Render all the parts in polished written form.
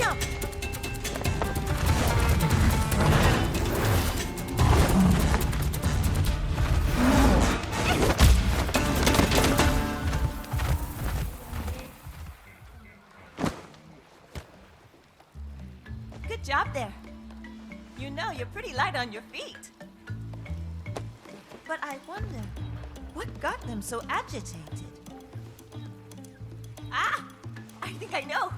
jump! Good job there. You know you're pretty light on your feet. But I wonder, what got them so agitated? Ah! I think I know.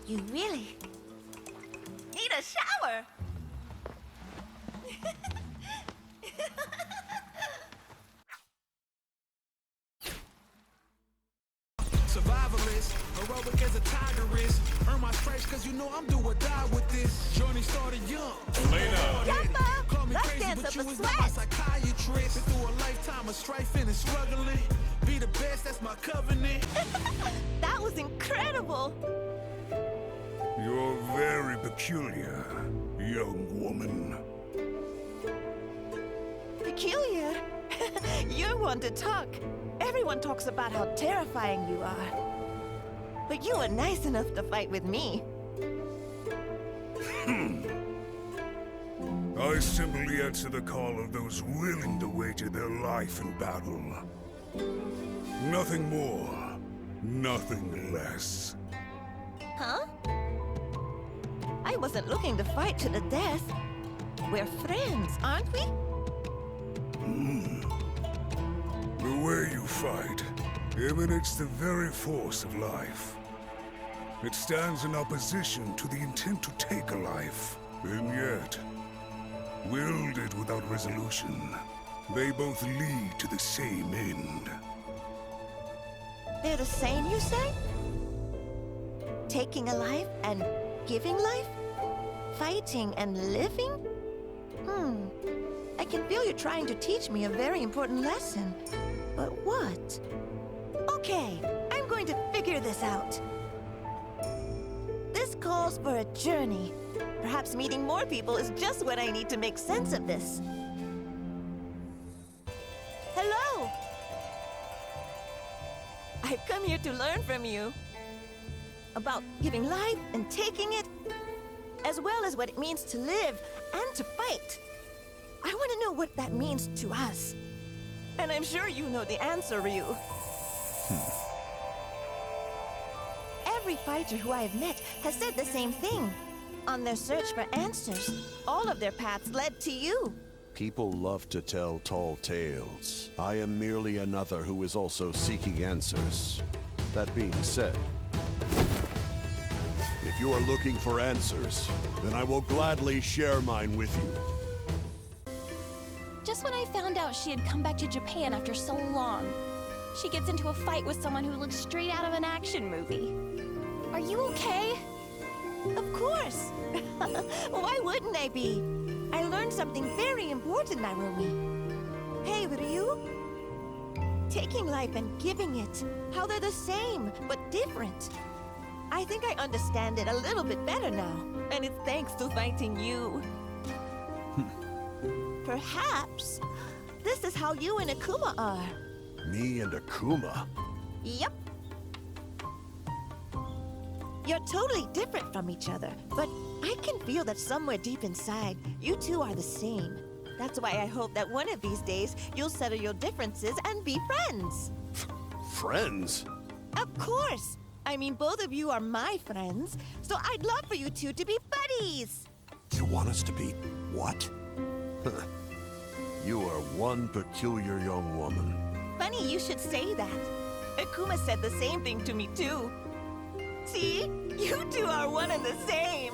You really need a shower. Survivalist, heroic as a tiger is. Earn my stripes cause you know I'm do or die with this. Journey started young. Elena! Yuppa! Let's dance up but a you was not my sweat! psychiatrist. Been through a lifetime of strife and struggling. Be the best, that's my covenant. That was incredible! You're very peculiar, young woman. Peculiar? You're one to talk. Everyone talks about how terrifying you are. But you were nice enough to fight with me. I simply answer the call of those willing to wager their life in battle. Nothing more, nothing less. Huh? I wasn't looking to fight to the death. We're friends, aren't we? The way you fight emanates the very force of life. It stands in opposition to the intent to take a life, and yet, wielded without resolution, they both lead to the same end. They're the same, you say? Taking a life and giving life? Fighting and living? I can feel you're trying to teach me a very important lesson. But what? Okay, I'm going to figure this out. This calls for a journey. Perhaps meeting more people is just what I need to make sense of this. Hello! I've come here to learn from you. About giving life and taking it, as well as what it means to live and to fight. I want to know what that means to us. And I'm sure you know the answer, Ryu. Every fighter who I have met has said the same thing. On their search for answers, all of their paths led to you. People love to tell tall tales. I am merely another who is also seeking answers. That being said, if you are looking for answers, then I will gladly share mine with you. Just when I found out she had come back to Japan after so long, she gets into a fight with someone who looks straight out of an action movie. Are you okay? Of course. Why wouldn't I be? I learned something very important, Narumi. Hey, Ryu. Taking life and giving it, how they're the same, but different. I think I understand it a little bit better now, and it's thanks to fighting you. Perhaps this is how you and Akuma are. Me and Akuma? Yep. You're totally different from each other, but I can feel that somewhere deep inside, you two are the same. That's why I hope that one of these days, you'll settle your differences and be friends. Friends? Of course! I mean, both of you are my friends, so I'd love for you two to be buddies! You want us to be what? You are one peculiar young woman. Funny you should say that. Akuma said the same thing to me, too. See? You two are one and the same!